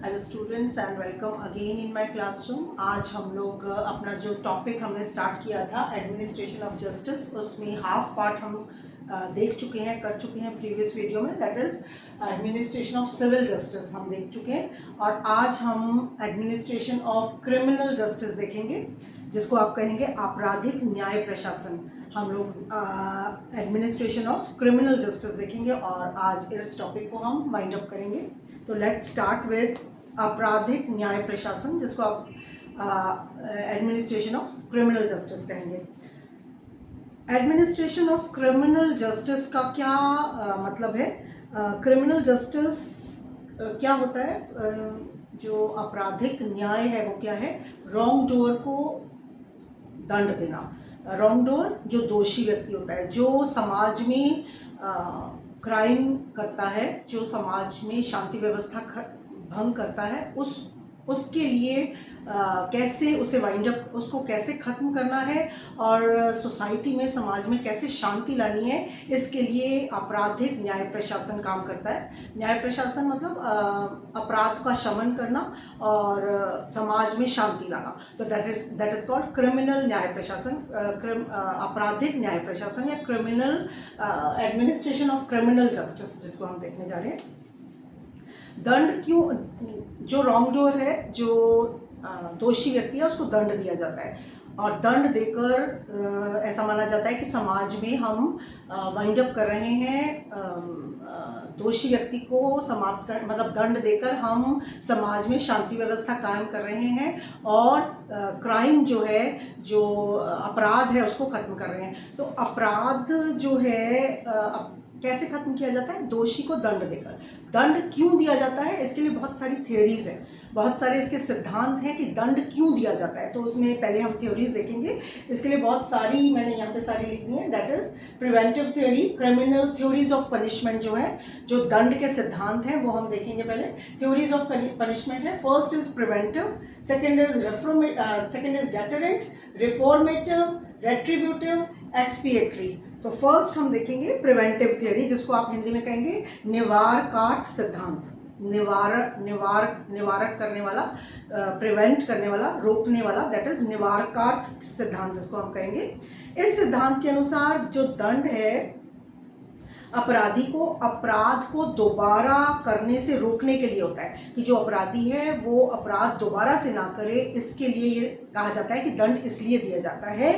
Hello students and welcome again in my classroom. आज हम लोग अपना जो टॉपिक हमने स्टार्ट किया था एडमिनिस्ट्रेशन ऑफ जस्टिस, उसमें हाफ पार्ट हम देख चुके हैं, कर चुके हैं प्रीवियस वीडियो में। That is administration of civil justice हम देख चुके हैं और आज हम एडमिनिस्ट्रेशन ऑफ क्रिमिनल जस्टिस देखेंगे, जिसको आप कहेंगे आपराधिक न्याय प्रशासन। हम लोग एडमिनिस्ट्रेशन ऑफ क्रिमिनल जस्टिस देखेंगे और आज इस टॉपिक को हम वाइंड अप करेंगे। तो लेट्स स्टार्ट विद आपराधिक न्याय प्रशासन, जिसको आप एडमिनिस्ट्रेशन ऑफ क्रिमिनल जस्टिस कहेंगे। एडमिनिस्ट्रेशन ऑफ क्रिमिनल जस्टिस का क्या मतलब है? क्रिमिनल जस्टिस क्या होता है? जो आपराधिक न्याय है वो क्या है? रॉन्ग डूअर को दंड देना। रॉन्ग डूअर जो दोषी व्यक्ति होता है, जो समाज में क्राइम करता है, जो समाज में शांति व्यवस्था भंग करता है, उसके लिए कैसे उसे वाइंड अप, उसको कैसे ख़त्म करना है और सोसाइटी में, समाज में कैसे शांति लानी है, इसके लिए आपराधिक न्याय प्रशासन काम करता है। न्याय प्रशासन मतलब अपराध का शमन करना और समाज में शांति लाना। तो दैट इज़ कॉल्ड क्रिमिनल न्याय प्रशासन, आपराधिक न्याय प्रशासन या criminal administration of criminal justice, जिसको हम देखने जा रहे हैं। दंड क्यों? जो रॉन्ग डूअर है, जो दोषी व्यक्ति है, उसको दंड दिया जाता है और दंड देकर ऐसा माना जाता है कि समाज में हम वाइंड अप कर रहे हैं, दोषी व्यक्ति को समाप्त कर, मतलब दंड देकर हम समाज में शांति व्यवस्था कायम कर रहे हैं और क्राइम जो है, जो अपराध है, उसको खत्म कर रहे हैं। तो अपराध जो है कैसे खत्म किया जाता है? दोषी को दंड देकर। दंड क्यों दिया जाता है? इसके लिए बहुत सारी थ्योरीज हैं, बहुत सारे इसके सिद्धांत हैं कि दंड क्यों दिया जाता है। तो उसमें पहले हम थ्योरीज देखेंगे। इसके लिए बहुत सारी मैंने यहाँ पे सारी लिख दी हैं। That is preventive theory, criminal theories of punishment जो है, जो दंड के सिद्धांत हैं, वो हम देखेंगे पहले। थ्योरीज ऑफ पनिशमेंट है, first is preventive, second is deterrent, reformative, retributive, expiatory. तो फर्स्ट हम देखेंगे प्रिवेंटिव थ्योरी, जिसको आप हिंदी में कहेंगे निवारकार्थ सिद्धांत। निवारक करने वाला, प्रिवेंट करने वाला, रोकने वाला, दैट इज निवारकार्थ सिद्धांत, जिसको हम कहेंगे। इस सिद्धांत के अनुसार जो दंड है, अपराधी को अपराध को दोबारा करने से रोकने के लिए होता है, कि जो अपराधी है वो अपराध दोबारा से ना करे। इसके लिए ये कहा जाता है कि दंड इसलिए दिया जाता है।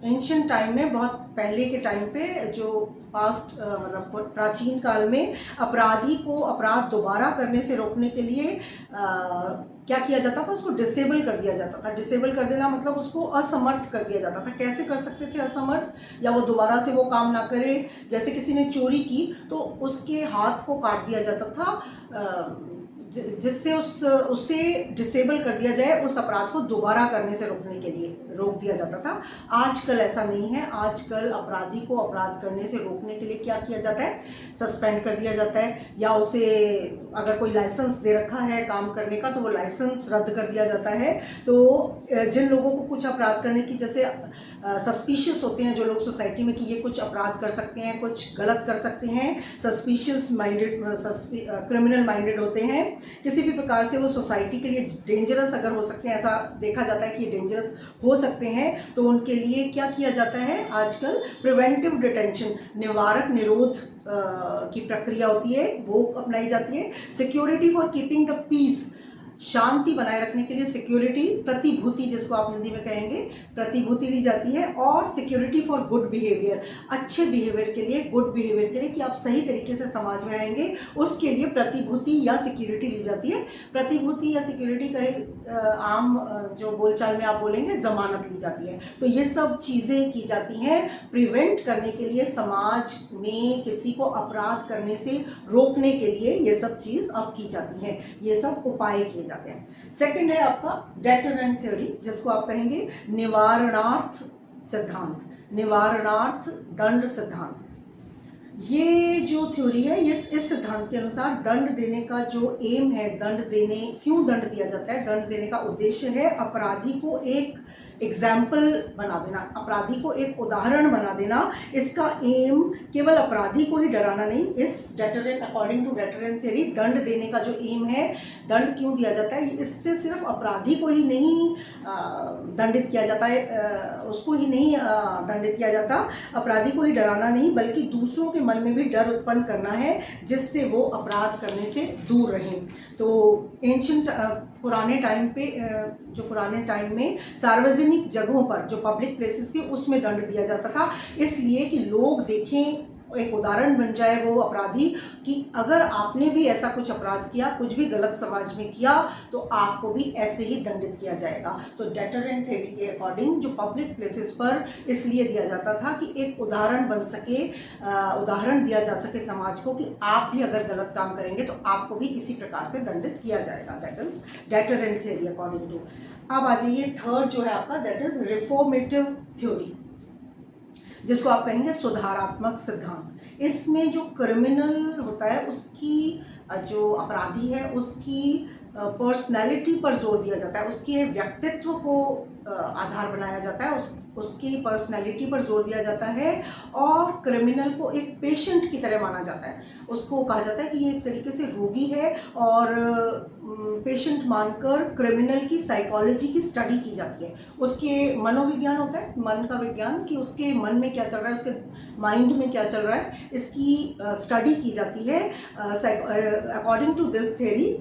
एंशिएंट टाइम में, बहुत पहले के टाइम पे, जो पास्ट मतलब प्राचीन काल में, अपराधी को अपराध दोबारा करने से रोकने के लिए क्या किया जाता था? उसको डिसेबल कर दिया जाता था। डिसेबल कर देना मतलब उसको असमर्थ कर दिया जाता था। कैसे कर सकते थे असमर्थ? या वो दोबारा से वो काम ना करे। जैसे किसी ने चोरी की तो उसके हाथ को काट दिया जाता था, जिससे उससे डिसेबल कर दिया जाए, उस अपराध को दोबारा करने से रोकने के लिए रोक दिया जाता था। आजकल ऐसा नहीं है। आजकल अपराधी को अपराध करने से रोकने के लिए क्या किया जाता है? सस्पेंड कर दिया जाता है, या उसे अगर कोई लाइसेंस दे रखा है काम करने का, तो वो लाइसेंस रद्द कर दिया जाता है। तो जिन लोगों को कुछ अपराध करने की, जैसे सस्पिशियस होते हैं जो लोग सोसाइटी में, कि ये कुछ अपराध कर सकते हैं, कुछ गलत कर सकते हैं, सस्पिशियस माइंडेड, क्रिमिनल माइंडेड होते हैं, किसी भी प्रकार से वो सोसाइटी के लिए डेंजरस अगर हो सकते हैं, ऐसा देखा जाता है कि ये डेंजरस हो सकते हैं, तो उनके लिए क्या किया जाता है? आजकल प्रिवेंटिव डिटेंशन, निवारक निरोध की प्रक्रिया होती है, वो अपनाई जाती है। Security for keeping the peace, शांति बनाए रखने के लिए सिक्योरिटी, प्रतिभूति जिसको आप हिंदी में कहेंगे, प्रतिभूति ली जाती है। और सिक्योरिटी फॉर गुड बिहेवियर, अच्छे बिहेवियर के लिए, गुड बिहेवियर के लिए, कि आप सही तरीके से समाज में रहेंगे, उसके लिए प्रतिभूति या सिक्योरिटी ली जाती है। प्रतिभूति या सिक्योरिटी कहीं आम जो बोलचाल में आप बोलेंगे जमानत ली जाती है। तो ये सब चीज़ें की जाती हैं प्रिवेंट करने के लिए, समाज में किसी को अपराध करने से रोकने के लिए ये सब चीज़ अब की जाती हैं, ये सब उपाय किए जाते हैं। सेकंड है आपका डेटरेंट थ्योरी, जिसको आप कहेंगे निवारणार्थ सिद्धांत, निवारणार्थ दंड सिद्धांत। ये जो थ्योरी है, ये इस सिद्धांत के अनुसार दंड देने का जो एम है, दंड देने, क्यों दंड दिया जाता है? दंड देने का उद्देश्य है अपराधी को एग्जाम्पल बना देना, अपराधी को एक उदाहरण बना देना। इसका एम केवल अपराधी को ही डराना नहीं, इस deterrent according to deterrent theory दंड देने का जो एम है, दंड क्यों दिया जाता है, इससे सिर्फ अपराधी को ही नहीं दंडित किया जाता है, उसको ही नहीं दंडित किया जाता, अपराधी को ही डराना नहीं बल्कि दूसरों के मन में भी डर उत्पन्न करना है जिससे वो अपराध करने से दूर रहें। तो एंशिएंट पुराने टाइम में सार्वजनिक जगहों पर जो पब्लिक प्लेसेस थी उसमें दंड दिया जाता था, इसलिए कि लोग देखें, एक उदाहरण बन जाए वो अपराधी कि अगर आपने भी ऐसा कुछ अपराध किया, कुछ भी गलत समाज में किया तो आपको भी ऐसे ही दंडित किया जाएगा। तो डेटरेंट थ्योरी के अकॉर्डिंग जो पब्लिक प्लेसेस पर इसलिए दिया जाता था कि एक उदाहरण बन सके, उदाहरण दिया जा सके समाज को कि आप भी अगर गलत काम करेंगे तो आपको भी इसी प्रकार से दंडित किया जाएगा। That is deterrent theory according to. अब आ जाइए थर्ड जो है आपका, दैट इज रिफॉर्मेटिव थ्योरी, जिसको आप कहेंगे सुधारात्मक सिद्धांत। इसमें जो क्रिमिनल होता है, उसकी जो अपराधी है उसकी पर्सनैलिटी पर जोर दिया जाता है, उसके व्यक्तित्व को आधार बनाया जाता है, उसकी पर्सनैलिटी पर जोर दिया जाता है और क्रिमिनल को एक पेशेंट की तरह माना जाता है। उसको कहा जाता है कि ये एक तरीके से रोगी है और पेशेंट मानकर क्रिमिनल की साइकोलॉजी की स्टडी की जाती है। उसके मनोविज्ञान होता है, मन का विज्ञान, कि उसके मन में क्या चल रहा है, उसके माइंड में क्या चल रहा है, इसकी स्टडी की जाती है। According to this theory,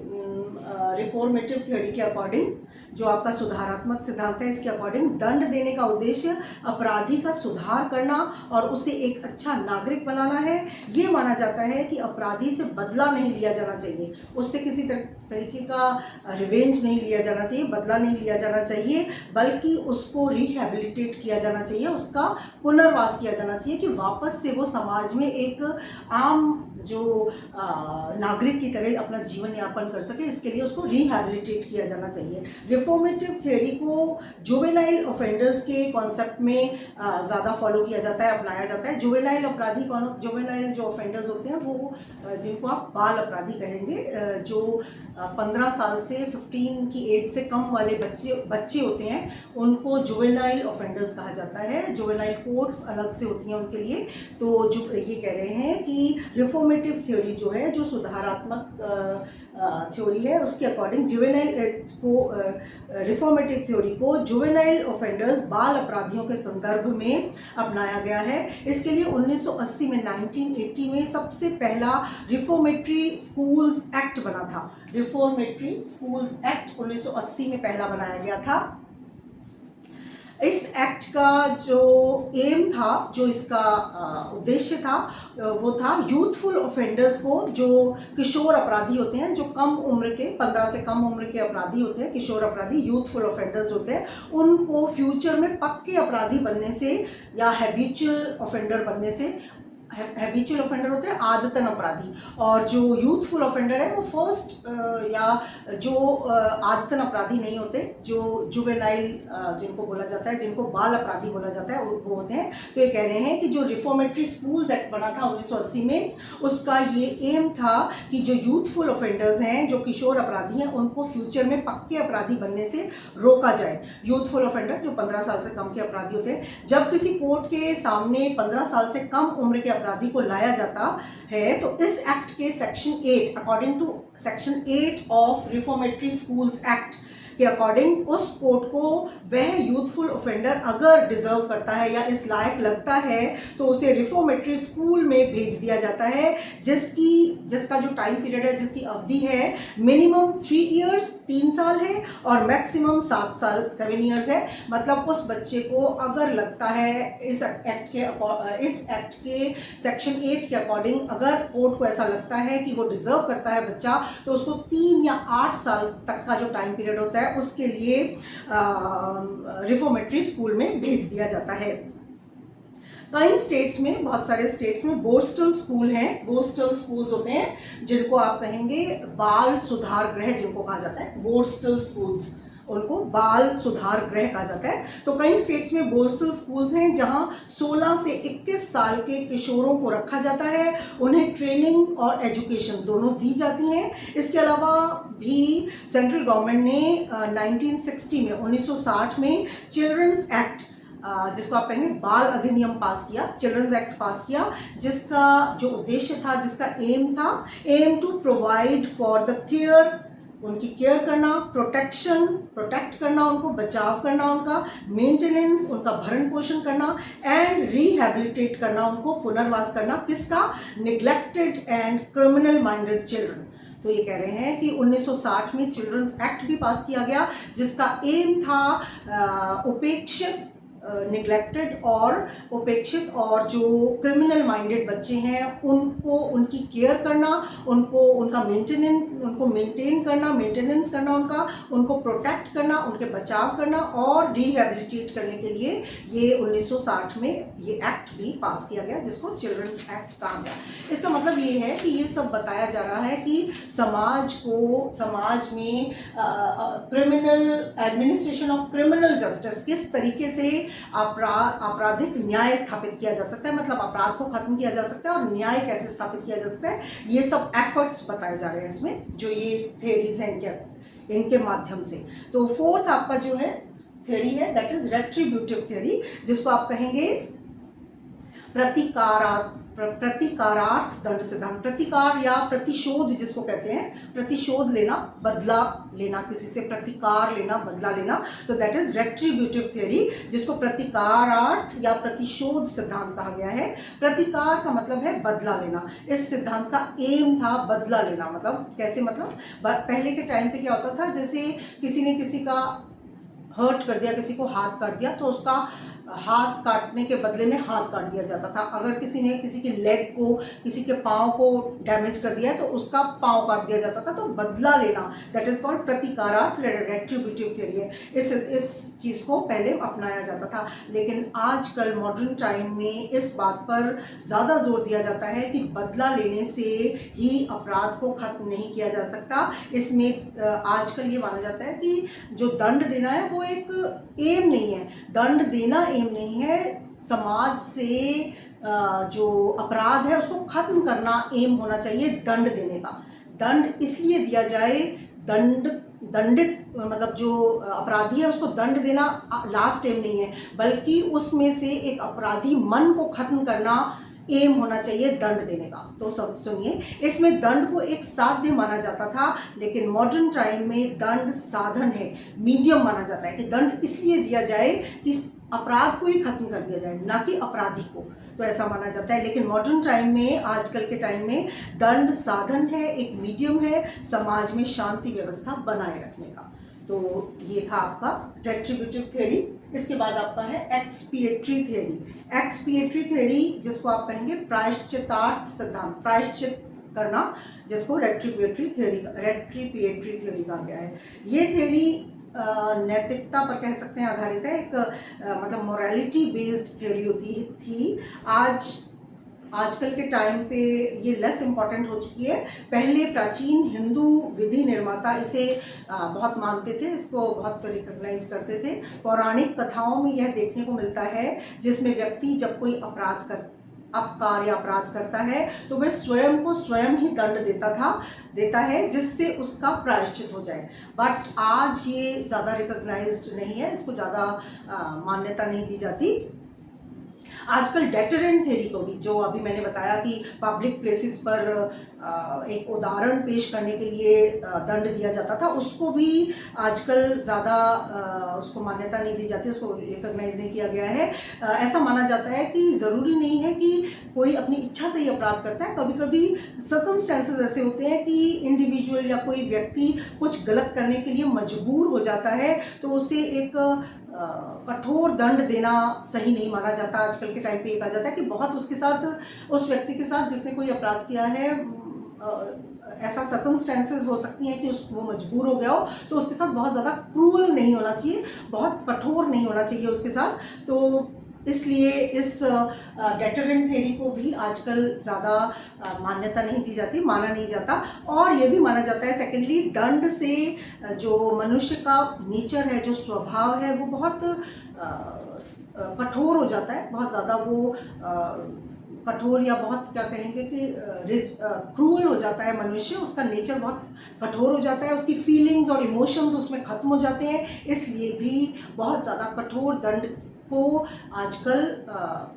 reformative theory के अकॉर्डिंग, जो आपका सुधारात्मक सिद्धांत है, इसके अकॉर्डिंग दंड देने का उद्देश्य अपराधी का सुधार करना और उसे एक अच्छा नागरिक बनाना है। ये माना जाता है कि अपराधी से बदला नहीं लिया जाना चाहिए, उससे किसी तरीके का रिवेंज नहीं लिया जाना चाहिए, बदला नहीं लिया जाना चाहिए, बल्कि उसको रिहैबिलिटेट किया जाना चाहिए, उसका पुनर्वास किया जाना चाहिए कि वापस से वो समाज में एक आम जो नागरिक की तरह अपना जीवन यापन कर सके। इसके लिए उसको रिहैबिलिटेट किया जाना चाहिए। रिफॉर्मेटिव थ्योरी को जुवेनाइल ऑफेंडर्स के कॉन्सेप्ट में ज़्यादा फॉलो किया जाता है, अपनाया जाता है। जुवेनाइल अपराधी कौन, जुवेनाइल जो ऑफेंडर्स होते हैं वो जिनको आप बाल अपराधी कहेंगे, जो 15 साल से 15 की एज से कम वाले बच्चे होते हैं, उनको जुवेनाइल ऑफेंडर्स कहा जाता है। जुवेनाइल कोर्ट्स अलग से होती हैं उनके लिए। तो जो ये कह रहे हैं कि रिफॉर्मेटिव थ्योरी जो है, जो सुधारात्मक थ्योरी है, उसके अकॉर्डिंग रिफॉर्मेटिव थ्योरी को जुवेनाइल ऑफेंडर्स, बाल अपराधियों के संदर्भ में अपनाया गया है। इसके लिए 1980 में 1980 में सबसे पहला रिफॉर्मेटरी स्कूल्स एक्ट बना था। रिफॉर्मेटरी स्कूल्स एक्ट 1980 में पहला बनाया गया था। इस एक्ट का जो एम था, जो इसका उद्देश्य था, वो था यूथफुल ऑफेंडर्स को, जो किशोर अपराधी होते हैं, जो कम उम्र के 15 से कम उम्र के अपराधी होते हैं, किशोर अपराधी, यूथफुल ऑफेंडर्स होते हैं, उनको फ्यूचर में पक्के अपराधी बनने से या हैबिचुअल ऑफेंडर बनने से, हैबिचुअल ऑफेंडर होते हैं आदतन अपराधी, और जो यूथफुल ऑफेंडर है वो फर्स्ट या जो आदतन अपराधी नहीं होते, जो जुवेनाइल जिनको बोला जाता है, जिनको बाल अपराधी बोला जाता है, वो होते हैं। तो ये कह रहे हैं कि जो रिफॉर्मेटरी स्कूल्स एक्ट बना था 1980 में, उसका ये एम था कि जो यूथफुल ऑफेंडर्स हैं, जो किशोर अपराधी हैं, उनको फ्यूचर में पक्के अपराधी बनने से रोका जाए। यूथफुल ऑफेंडर जो 15 साल से कम के अपराधी होते हैं, जब किसी कोर्ट के सामने 15 साल से कम उम्र के अपराधी को लाया जाता है तो इस एक्ट के section 8, according to section 8 of reformatory schools act के अकॉर्डिंग, उस कोर्ट को वह यूथफुल ऑफेंडर अगर डिजर्व करता है या इस लायक लगता है तो उसे रिफॉर्मेटरी स्कूल में भेज दिया जाता है, जिसका जो टाइम पीरियड है, जिसकी अवधि है, मिनिमम 3 इयर्स 3 साल है और मैक्सिमम 7 साल 7 इयर्स है। मतलब उस बच्चे को अगर लगता है इस एक्ट के सेक्शन 8 के अकॉर्डिंग, अगर कोर्ट को ऐसा लगता है कि वो डिजर्व करता है बच्चा, तो उसको 3 या 8 साल तक का जो टाइम पीरियड होता है उसके लिए रिफॉर्मेटरी स्कूल में भेज दिया जाता है। कई स्टेट्स में, बहुत सारे स्टेट्स में बोस्टल स्कूल हैं, बोस्टल स्कूल्स होते हैं, जिनको आप कहेंगे बाल सुधार गृह, जिनको कहा जाता है बोस्टल स्कूल्स। उनको बाल सुधार गृह कहा जाता है। तो कई स्टेट्स में बोर्डल स्कूल्स हैं जहां 16 से 21 साल के किशोरों को रखा जाता है, उन्हें ट्रेनिंग और एजुकेशन दोनों दी जाती हैं। इसके अलावा भी सेंट्रल गवर्नमेंट ने 1960 में 1960 में चिल्ड्रंस एक्ट, जिसको आप कहेंगे बाल अधिनियम पास किया, चिल्ड्रंस एक्ट पास किया, जिसका जो उद्देश्य था, जिसका aim to provide for the care, उनकी केयर करना, प्रोटेक्ट करना, उनको बचाव करना, उनका मेंटेनेंस, उनका भरण पोषण करना एंड रिहेबिलिटेट करना, उनको पुनर्वास करना, किसका? Neglected and criminal minded children. तो ये कह रहे हैं कि 1960 में चिल्ड्रंस एक्ट भी पास किया गया, जिसका एम था उपेक्षित, निग्लेक्टेड और उपेक्षित और जो क्रिमिनल माइंडेड बच्चे हैं उनको, उनकी केयर करना, उनका मेंटेन करना, मेंटेनेंस करना, उनको प्रोटेक्ट करना, उनके बचाव करना और रिहेबिलिटेट करने के लिए ये 1960 में ये एक्ट भी पास किया गया, जिसको चिल्ड्रंस एक्ट कहा गया। इसका मतलब ये है कि ये सब बताया जा रहा है कि समाज में criminal administration of criminal justice, किस तरीके से आपराधिक न्याय स्थापित किया जा सकता है, मतलब अपराध को खत्म किया जा सकता है और न्याय कैसे स्थापित किया जा सकता है, ये सब एफर्ट्स बताए जा रहे हैं इसमें, जो ये थेरीज हैं इनके माध्यम से। तो फोर्थ आपका जो है थ्योरी है, दैट इज रेट्रीब्यूटिव थ्योरी, जिसको आप कहेंगे प्रतिकारार्थ दंड सिद्धांत। प्रतिकार या प्रतिशोध जिसको कहते हैं, प्रतिशोध लेना, बदला लेना, किसी से प्रतिकार लेना, बदला लेना, तो दैट इज रेट्रीब्यूटिव थ्योरी, जिसको प्रतिकारार्थ या प्रतिशोध सिद्धांत कहा गया है। प्रतिकार का मतलब है बदला लेना। इस सिद्धांत का एम था बदला लेना। मतलब कैसे? मतलब पहले के टाइम पे क्या होता था, जैसे किसी ने किसी का हर्ट कर दिया, किसी को हाथ काट दिया, तो उसका हाथ काटने के बदले में हाथ काट दिया जाता था। अगर किसी ने किसी के लेग को, किसी के पाँव को डैमेज कर दिया तो उसका पाँव काट दिया जाता था। तो बदला लेना, दैट इज कॉल्ड प्रतिकारार्थ, रेट्रीब्यूटिव थ्योरी है। इस चीज़ को पहले अपनाया जाता था, लेकिन आजकल मॉडर्न टाइम में इस बात पर ज़्यादा जोर दिया जाता है कि बदला लेने से ही अपराध को खत्म नहीं किया जा सकता। इसमें आजकल ये माना जाता है कि जो दंड देना है वो एक एम नहीं है, दंड देना एम नहीं है, समाज से जो अपराध है उसको खत्म करना एम होना चाहिए दंड देने का। दंड इसलिए दिया जाए, दंडित मतलब जो अपराधी है उसको दंड देना लास्ट एम नहीं है, बल्कि उसमें से एक अपराधी मन को खत्म करना एम होना चाहिए दंड देने का। तो सब सुनिए, इसमें दंड को एक साध्य माना जाता था, लेकिन मॉडर्न टाइम में दंड साधन है, मीडियम माना जाता है कि दंड इसलिए दिया जाए कि अपराध को ही खत्म कर दिया जाए, ना कि अपराधी को। तो ऐसा माना जाता है, लेकिन मॉडर्न टाइम में, आजकल के टाइम में दंड साधन है, एक मीडियम है समाज में शांति व्यवस्था बनाए रखने का। तो ये था आपका रेट्रीब्यूटिव थ्योरी। इसके बाद आपका है एक्सपिएटरी थ्योरी। एक्सपिएटरी थ्योरी जिसको आप कहेंगे प्रायश्चितार्थ सिद्धांत, प्रायश्चित करना, जिसको रेट्रीब्यूटरी थ्योरी कहा गया है। ये थ्योरी नैतिकता पर कह सकते हैं आधारित है, एक मतलब मोरालिटी बेस्ड थ्योरी होती थी। आजकल के टाइम पे ये लेस इम्पॉर्टेंट हो चुकी है। पहले प्राचीन हिंदू विधि निर्माता इसे बहुत मानते थे, इसको बहुत रिकॉग्नाइज करते थे। पौराणिक कथाओं में यह देखने को मिलता है, जिसमें व्यक्ति जब कोई अपकार या अपराध करता है तो वह स्वयं को स्वयं ही दंड देता है, जिससे उसका प्रायश्चित हो जाए। बट आज ये ज़्यादा रिकॉग्नाइज्ड नहीं है, इसको ज़्यादा मान्यता नहीं दी जाती। आजकल डेटरेंट थ्योरी को भी, जो अभी मैंने बताया कि पब्लिक प्लेसेस पर एक उदाहरण पेश करने के लिए दंड दिया जाता था, उसको भी आजकल ज़्यादा उसको मान्यता नहीं दी जाती, उसको रिकॉग्नाइज नहीं किया गया है। ऐसा माना जाता है कि ज़रूरी नहीं है कि कोई अपनी इच्छा से ही अपराध करता है। कभी कभी सर्कमस्टेंसेस ऐसे होते हैं कि इंडिविजुअल या कोई व्यक्ति कुछ गलत करने के लिए मजबूर हो जाता है, तो उसे एक कठोर दंड देना सही नहीं माना जाता। आजकल के टाइम पे ये कहा जाता है कि बहुत उसके साथ, उस व्यक्ति के साथ जिसने कोई अपराध किया है, ऐसा सर्कमस्टेंसेस हो सकती हैं कि वो मजबूर हो गया हो, तो उसके साथ बहुत ज़्यादा क्रूअल नहीं होना चाहिए, बहुत कठोर नहीं होना चाहिए उसके साथ। तो इसलिए इस डेटरेंट थ्योरी को भी आजकल ज़्यादा मान्यता नहीं दी जाती, माना नहीं जाता। और ये भी माना जाता है सेकेंडली, दंड से जो मनुष्य का नेचर है, जो स्वभाव है, वो बहुत कठोर हो जाता है, बहुत ज़्यादा वो कठोर या बहुत क्या कहेंगे कि क्रूअल हो जाता है मनुष्य। उसका नेचर बहुत कठोर हो जाता है, उसकी फीलिंग्स और इमोशंस उसमें ख़त्म हो जाते हैं। इसलिए भी बहुत ज़्यादा कठोर दंड को आजकल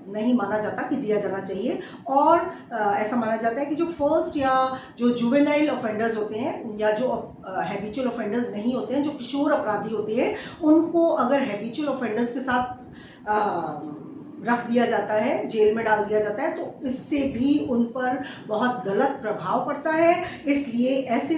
नहीं माना जाता कि दिया जाना चाहिए। और ऐसा माना जाता है कि जो फर्स्ट या जो जुवेनाइल ऑफेंडर्स होते हैं या जो हैबिचुअल ऑफेंडर्स नहीं होते हैं, जो किशोर अपराधी होते हैं, उनको अगर हैबिचुअल ऑफेंडर्स के साथ रख दिया जाता है, जेल में डाल दिया जाता है, तो इससे भी उन पर बहुत गलत प्रभाव पड़ता है। इसलिए ऐसे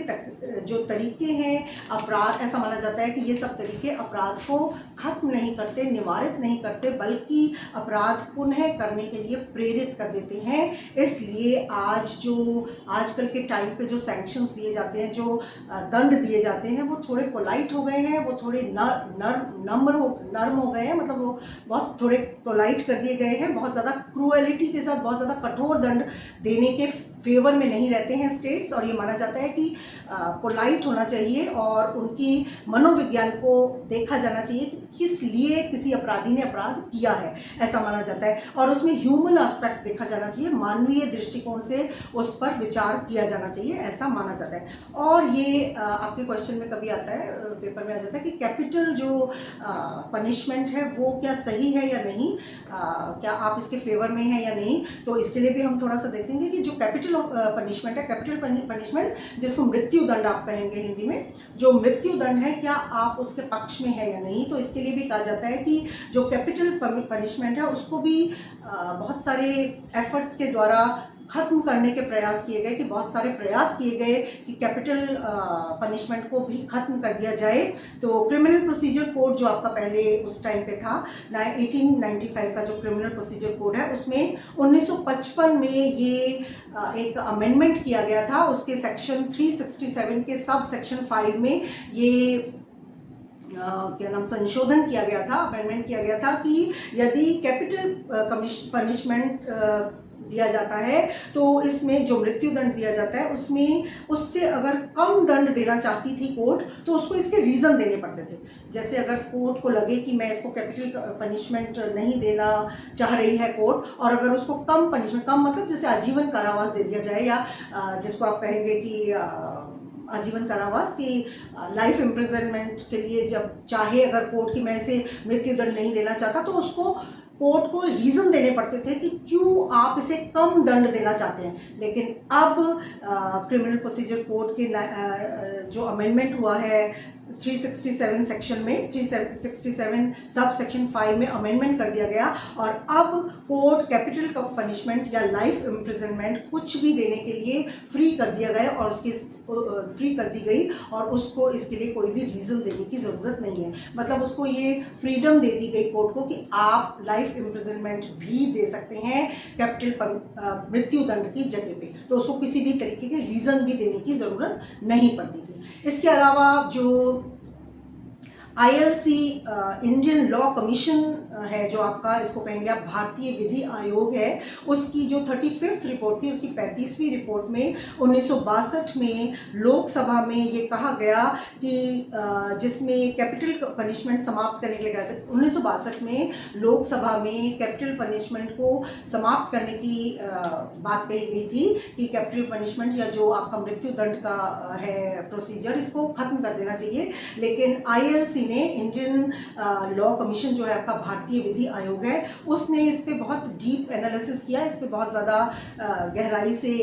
जो तरीके हैं अपराध, ऐसा माना जाता है कि ये सब तरीके अपराध को खत्म नहीं करते, निवारित नहीं करते, बल्कि अपराध पुनः करने के लिए प्रेरित कर देते हैं। इसलिए आजकल के टाइम पे जो सैंक्शंस दिए जाते हैं, जो दंड दिए जाते हैं, वो थोड़े पोलाइट हो गए हैं, वो थोड़े नर्म हो गए हैं, मतलब वो बहुत थोड़े पोलाइट कर दिए गए हैं। बहुत ज़्यादा क्रूएलिटी के साथ बहुत ज़्यादा कठोर दंड देने के फेवर में नहीं रहते हैं स्टेट्स। और ये माना जाता है कि पोलाइट होना चाहिए और उनकी मनोविज्ञान को देखा जाना चाहिए कि किस लिए किसी अपराधी ने अपराध किया है, ऐसा माना जाता है। और उसमें ह्यूमन एस्पेक्ट देखा जाना चाहिए, मानवीय दृष्टिकोण से उस पर विचार किया जाना चाहिए, ऐसा माना जाता है। और ये आपके क्वेश्चन में कभी आता है, पेपर में आ जाता है कि कैपिटल जो पनिशमेंट है वो क्या सही है या नहीं, क्या आप इसके फेवर में हैं या नहीं। तो इसके लिए भी हम थोड़ा सा देखेंगे कि जो कैपिटल पनिशमेंट है, कैपिटल पनिशमेंट जिसको मृत्यु दंड आप कहेंगे हिंदी में, जो मृत्यु दंड है, क्या आप उसके पक्ष में है या नहीं। तो इसके लिए भी कहा जाता है कि जो कैपिटल पनिशमेंट है उसको भी बहुत सारे एफर्ट्स के द्वारा खत्म करने के प्रयास किए गए, कि बहुत सारे प्रयास किए गए कि कैपिटल पनिशमेंट को भी खत्म कर दिया जाए। तो क्रिमिनल प्रोसीजर कोड जो आपका पहले उस टाइम पे था, 1895 का जो क्रिमिनल प्रोसीजर कोड है, उसमें 1955 में ये एक अमेंडमेंट किया गया था। उसके सेक्शन 367 के सब सेक्शन 5 में ये संशोधन किया गया था, अमेंडमेंट किया गया था कि यदि कैपिटल पनिशमेंट दिया जाता है तो इसमें जो मृत्यु दंड दिया जाता है उसमें उससे अगर कम दंड देना चाहती थी कोर्ट, तो उसको इसके रीज़न देने पड़ते थे। जैसे अगर कोर्ट को लगे कि मैं इसको कैपिटल पनिशमेंट नहीं देना चाह रही है कोर्ट, और अगर उसको कम पनिशमेंट, कम मतलब जैसे आजीवन कारावास दे दिया जाए, या जिसको आप कहेंगे कि आजीवन कारावास की लाइफ इम्प्रिजनमेंट के लिए जब चाहे अगर कोर्ट की मैं इसे मृत्यु दंड नहीं देना चाहता, तो उसको कोर्ट को रीज़न देने पड़ते थे कि क्यों आप इसे कम दंड देना चाहते हैं। लेकिन अब क्रिमिनल प्रोसीजर कोड के जो अमेंडमेंट हुआ है 367 सेक्शन में, 367 सब सेक्शन 5 में अमेंडमेंट कर दिया गया, और अब कोर्ट कैपिटल पनिशमेंट या लाइफ इम्प्रिजनमेंट कुछ भी देने के लिए फ्री कर दिया गया, और उसकी फ्री कर दी गई, और उसको इसके लिए कोई भी रीज़न देने की ज़रूरत नहीं है। मतलब उसको ये फ्रीडम दे दी गई कोर्ट को कि आप लाइफ इम्प्रिजनमेंट भी दे सकते हैं कैपिटल मृत्यु दंड की जगह पे, तो उसको किसी भी तरीके के रीज़न भी देने की ज़रूरत नहीं पड़ती थी। इसके अलावा जो ILC इंडियन लॉ कमीशन है, जो आपका इसको कहेंगे आप भारतीय विधि आयोग है, उसकी जो 35th रिपोर्ट थी, उसकी 35वीं रिपोर्ट में 1962 में लोकसभा में ये कहा गया कि जिसमें कैपिटल पनिशमेंट समाप्त करने के लिए गया था 1962 में लोकसभा में कैपिटल पनिशमेंट को समाप्त करने की बात कही गई थी कि कैपिटल पनिशमेंट या जो आपका मृत्यु दंड का है प्रोसीजर, इसको खत्म कर देना चाहिए। लेकिन ILC ने, इंडियन लॉ कमीशन जो है आपका भारतीय विधि आयोग है, उसने इस पे बहुत डीप एनालिसिस किया, इस पे बहुत ज़्यादा गहराई से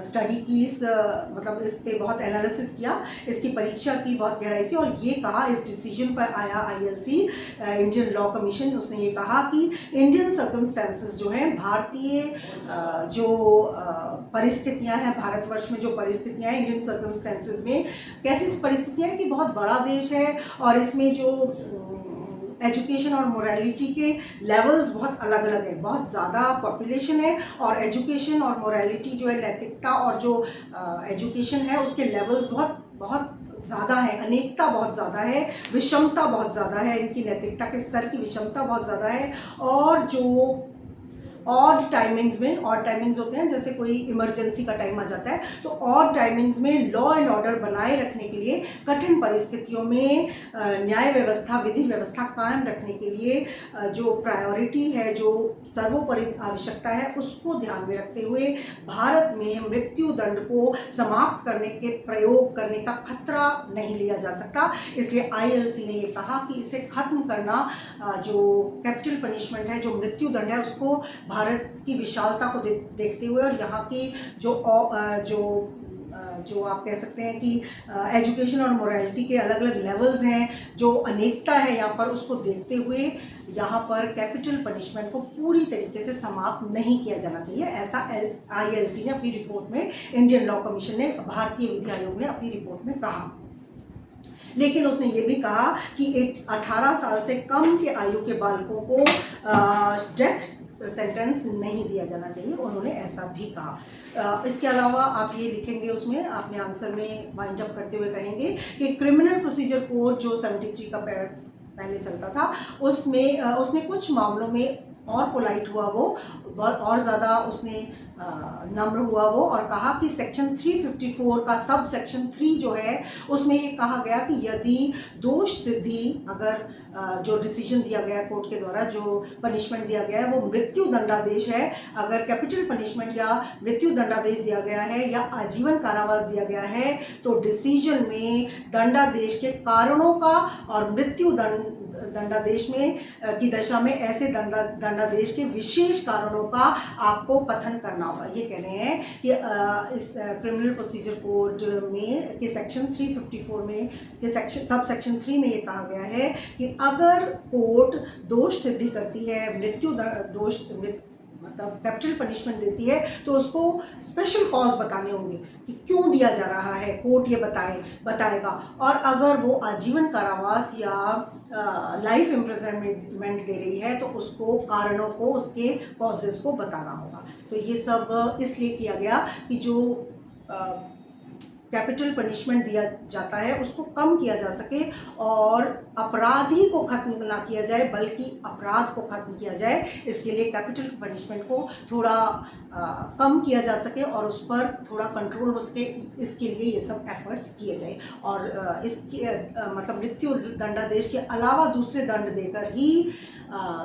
स्टडी की, मतलब इस पे बहुत एनालिसिस किया, इसकी परीक्षा की बहुत गहराई से, और ये कहा, इस डिसीजन पर आया ILC इंडियन लॉ कमीशन, उसने ये कहा कि इंडियन सर्कमस्टेंसेस जो हैं, भारतीय जो परिस्थितियां हैं, भारतवर्ष में जो परिस्थितियां हैं, इंडियन सर्कमस्टेंसेस में कैसी परिस्थितियां हैं कि बहुत बड़ा देश है, और इसमें जो एजुकेशन और मोरालिटी के लेवल्स बहुत अलग अलग हैं, बहुत ज़्यादा पॉपुलेशन है, और एजुकेशन और मोरालिटी जो है, नैतिकता और जो एजुकेशन है, उसके लेवल्स बहुत बहुत ज़्यादा है, अनेकता बहुत ज़्यादा है, विषमता बहुत ज़्यादा है, इनकी नैतिकता के स्तर की विषमता बहुत ज़्यादा है। और जो ऑड टाइमिंग्स में, ऑड टाइमिंग्स होते हैं जैसे कोई इमरजेंसी का टाइम आ जाता है, तो ऑड टाइमिंग्स में लॉ एंड ऑर्डर बनाए रखने के लिए, कठिन परिस्थितियों में न्याय व्यवस्था, विधि व्यवस्था कायम रखने के लिए जो प्रायोरिटी है, जो सर्वोपरि आवश्यकता है, उसको ध्यान में रखते हुए भारत में मृत्यु दंड को समाप्त करने के प्रयोग करने का खतरा नहीं लिया जा सकता। इसलिए ILC ने ये कहा कि इसे खत्म करना, जो कैपिटल पनिशमेंट है, जो मृत्यु दंड है, उसको भारत की विशालता को देखते हुए और यहाँ की जो आप कह सकते हैं कि एजुकेशन और मोरालिटी के अलग अलग लेवल्स हैं, जो अनेकता है यहाँ पर, उसको देखते हुए यहाँ पर कैपिटल पनिशमेंट को पूरी तरीके से समाप्त नहीं किया जाना चाहिए, ऐसा ILC ने अपनी रिपोर्ट में, इंडियन लॉ कमीशन ने, भारतीय विधि आयोग ने अपनी रिपोर्ट में कहा। लेकिन उसने ये भी कहा कि 18 साल से कम के आयु के बालकों को डेथ सेंटेंस नहीं दिया जाना चाहिए, उन्होंने ऐसा भी कहा। इसके अलावा आप ये लिखेंगे उसमें, आपने आंसर में वाइंड अप करते हुए कहेंगे कि क्रिमिनल प्रोसीजर कोड जो 73 का पहले चलता था, उसमें उसने कुछ मामलों में और पोलाइट हुआ, वो बहुत और ज़्यादा उसने नम्र हुआ वो, और कहा कि सेक्शन 354 का सब सेक्शन 3 जो है, उसमें ये कहा गया कि यदि दोष सिद्धि, अगर जो डिसीजन दिया गया कोर्ट के द्वारा, जो पनिशमेंट दिया गया है, वो मृत्यु दंडादेश है, अगर कैपिटल पनिशमेंट या मृत्यु दंडादेश दिया गया है या आजीवन कारावास दिया गया है, तो डिसीजन में दंडादेश के कारणों का और मृत्यु दंडादेश में की दशा में ऐसे दंडादेश के विशेष कारणों का आपको कथन करना होगा। ये कह रहे हैं कि इस क्रिमिनल प्रोसीजर कोड में के सेक्शन 354 में के सब सेक्शन 3 में ये कहा गया है कि अगर कोर्ट दोष सिद्धि करती है, मतलब कैपिटल पनिशमेंट देती है, तो उसको स्पेशल कॉज बताने होंगे कि क्यों दिया जा रहा है, कोर्ट ये बताएगा। और अगर वो आजीवन कारावास या लाइफ इम्प्रिजनमेंट दे रही है, तो उसको कारणों को, उसके कॉजेस को बताना होगा। तो ये सब इसलिए किया गया कि जो कैपिटल पनिशमेंट दिया जाता है उसको कम किया जा सके और अपराधी को खत्म ना किया जाए, बल्कि अपराध को खत्म किया जाए। इसके लिए कैपिटल पनिशमेंट को थोड़ा कम किया जा सके और उस पर थोड़ा कंट्रोल हो सके, इसके लिए ये सब एफर्ट्स किए गए। और इसके मतलब मृत्यु दंडादेश के अलावा दूसरे दंड देकर ही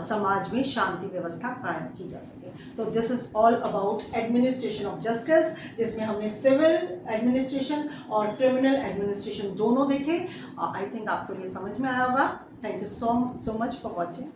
समाज में शांति व्यवस्था कायम की जा सके। तो this is all about administration of justice, जिसमें हमने सिविल एडमिनिस्ट्रेशन और क्रिमिनल एडमिनिस्ट्रेशन दोनों देखे। आई थिंक आपको ये समझ में आया होगा। Thank you so much for watching.